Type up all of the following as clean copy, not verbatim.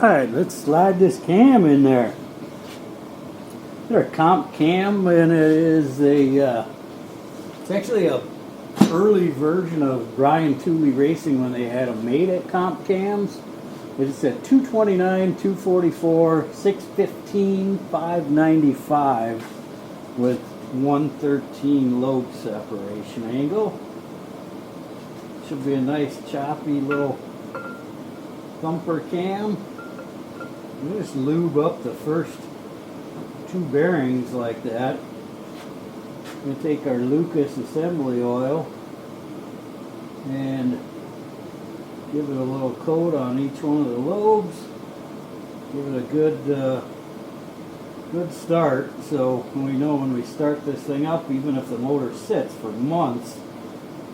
Alright, let's slide this cam in there. They're a comp cam, and it is it's actually a early version of Brian Tooley Racing when they had them made at comp cams. It's at 229, 244, 615, 595 with 113 load separation angle. Should be a nice choppy little thumper cam. We just lube up the first two bearings like that. We take our Lucas assembly oil and give it a little coat on each one of the lobes. Give it a good start, so we know when we start this thing up, even if the motor sits for months,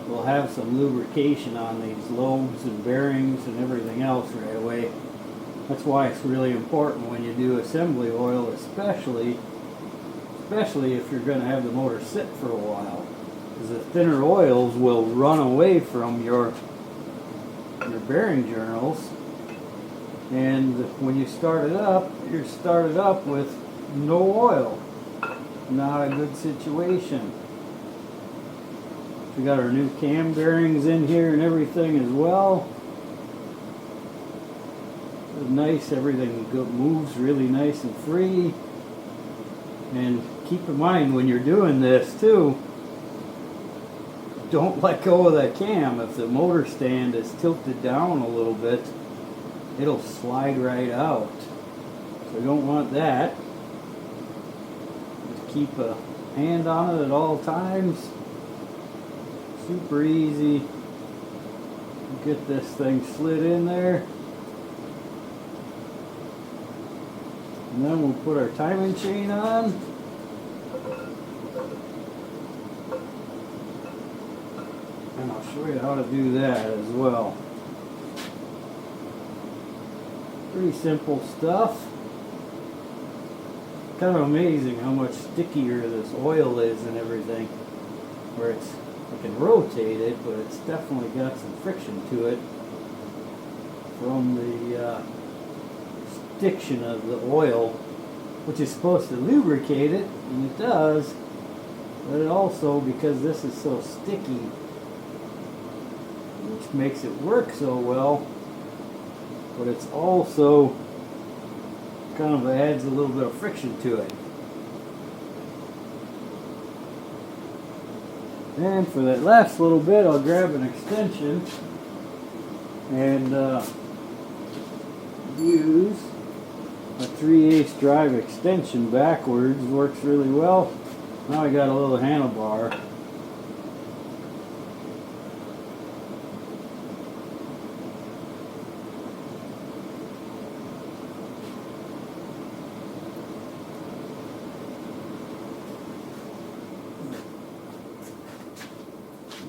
we'll have some lubrication on these lobes and bearings and everything else right away. That's why it's really important when you do assembly oil, especially if you're going to have the motor sit for a while, because the thinner oils will run away from your bearing journals, and when you start it up, you're started up with no oil. Not a good situation. We got our new cam bearings in here and everything as well. It's nice, everything moves really nice and free. And keep in mind when you're doing this too, don't let go of that cam. If the motor stand is tilted down a little bit, it'll slide right out. So you don't want that. Just keep a hand on it at all times. Super easy. Get this thing slid in there. And then we'll put our timing chain on. And I'll show you how to do that as well. Pretty simple stuff. Kind of amazing how much stickier this oil is and everything. Where I can rotate it, but it's definitely got some friction to it from the stiction of the oil, which is supposed to lubricate it, and it does, but it also, because this is so sticky, which makes it work so well, but it's also kind of adds a little bit of friction to it. And for that last little bit, I'll grab an extension and use a 3/8 drive extension backwards. Works really well. Now I got a little handlebar.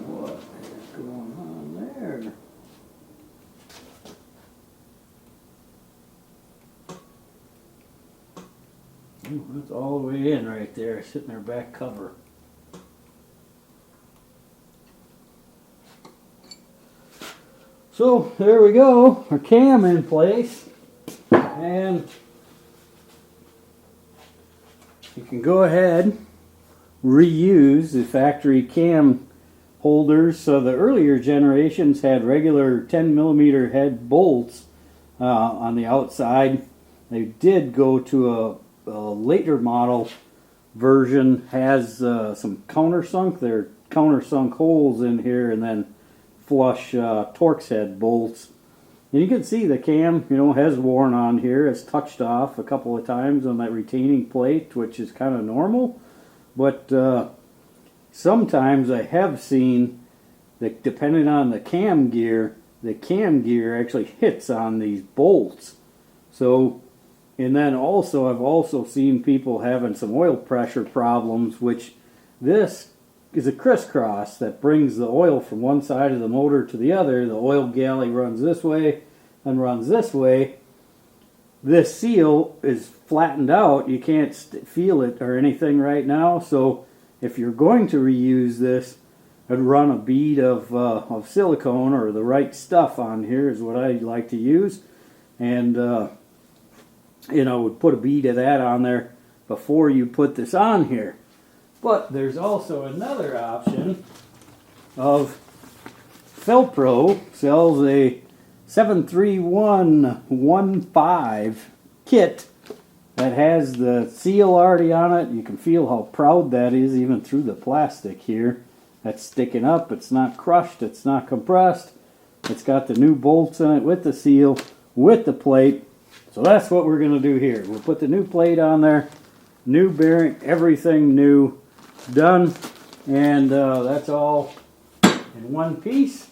What is going on there? That's all the way in right there, sitting there back cover. So there we go, our cam in place, and you can go ahead, reuse the factory cam holders. So the earlier generations had regular 10mm head bolts on the outside. They did go to a later model version has some countersunk. There are countersunk holes in here, and then flush Torx head bolts. And you can see the cam, has worn on here. It's touched off a couple of times on that retaining plate, which is kind of normal. But sometimes I have seen that depending on the cam gear actually hits on these bolts. So, and then also I've also seen people having some oil pressure problems, which this is a crisscross that brings the oil from one side of the motor to the other. The oil galley runs this way and runs this way. This seal is flattened out. You can't feel it or anything right now. So if you're going to reuse this, I'd run a bead of silicone or the right stuff on here is what I like to use. And, you know, would put a bead of that on there before you put this on here. But there's also another option of Felpro sells a 73115 kit that has the seal already on it. You can feel how proud that is even through the plastic here. That's sticking up. It's not crushed. It's not compressed. It's got the new bolts in it with the seal, with the plate. So that's what we're going to do here. We'll put the new plate on there, new bearing, everything new, done. And that's all in one piece.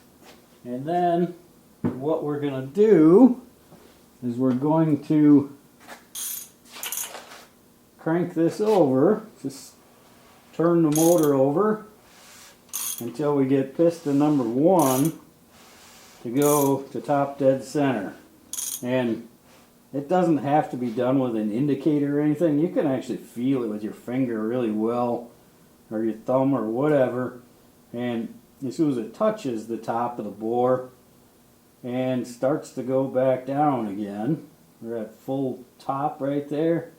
And then what we're going to do is we're going to crank this over, just turn the motor over until we get piston number 1 to go to top dead center. And it doesn't have to be done with an indicator or anything. You can actually feel it with your finger really well, or your thumb or whatever. And as soon as it touches the top of the bore and starts to go back down again, we're at full top right there.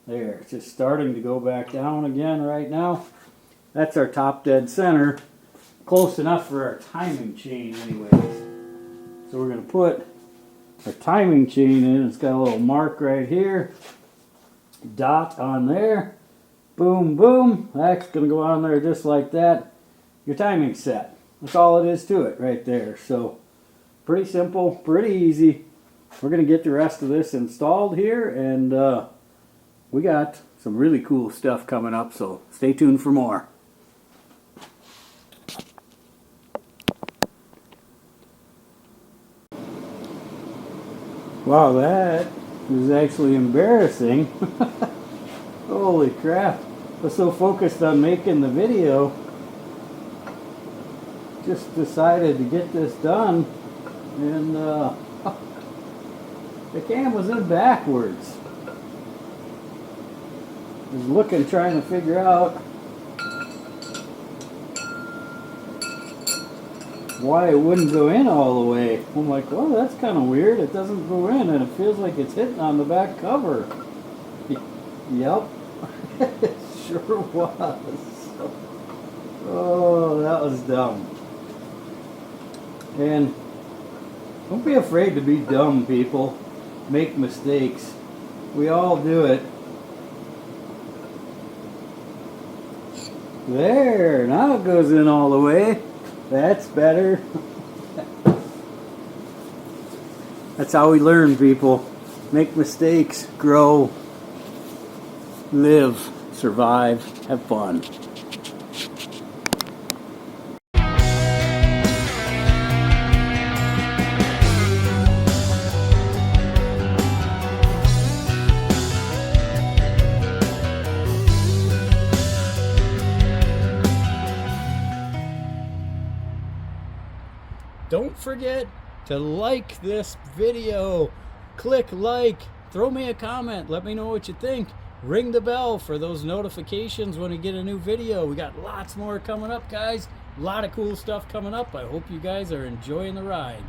There, it's just starting to go back down again right now. That's our top dead center. Close enough for our timing chain anyways. So we're going to put our timing chain in. It's got a little mark right here. Dot on there. Boom, boom. That's going to go on there just like that. Your timing's set. That's all it is to it right there. So pretty simple, pretty easy. We're going to get the rest of this installed here, and we got some really cool stuff coming up, so stay tuned for more. Wow, that was actually embarrassing. Holy crap. I was so focused on making the video. Just decided to get this done, and the cam was in backwards. I was looking, trying to figure out why it wouldn't go in all the way. I'm like, well, that's kind of weird. It doesn't go in, and it feels like it's hitting on the back cover. Yep, it sure was. Oh, that was dumb. And don't be afraid to be dumb, people. Make mistakes. We all do it. There, now it goes in all the way. That's better. That's how we learn, people. Make mistakes, grow, live, survive, have fun. Don't forget to like this video. Click like, throw me a comment, let me know what you think. Ring the bell for those notifications when we get a new video. We got lots more coming up, guys. A lot of cool stuff coming up. I hope you guys are enjoying the ride.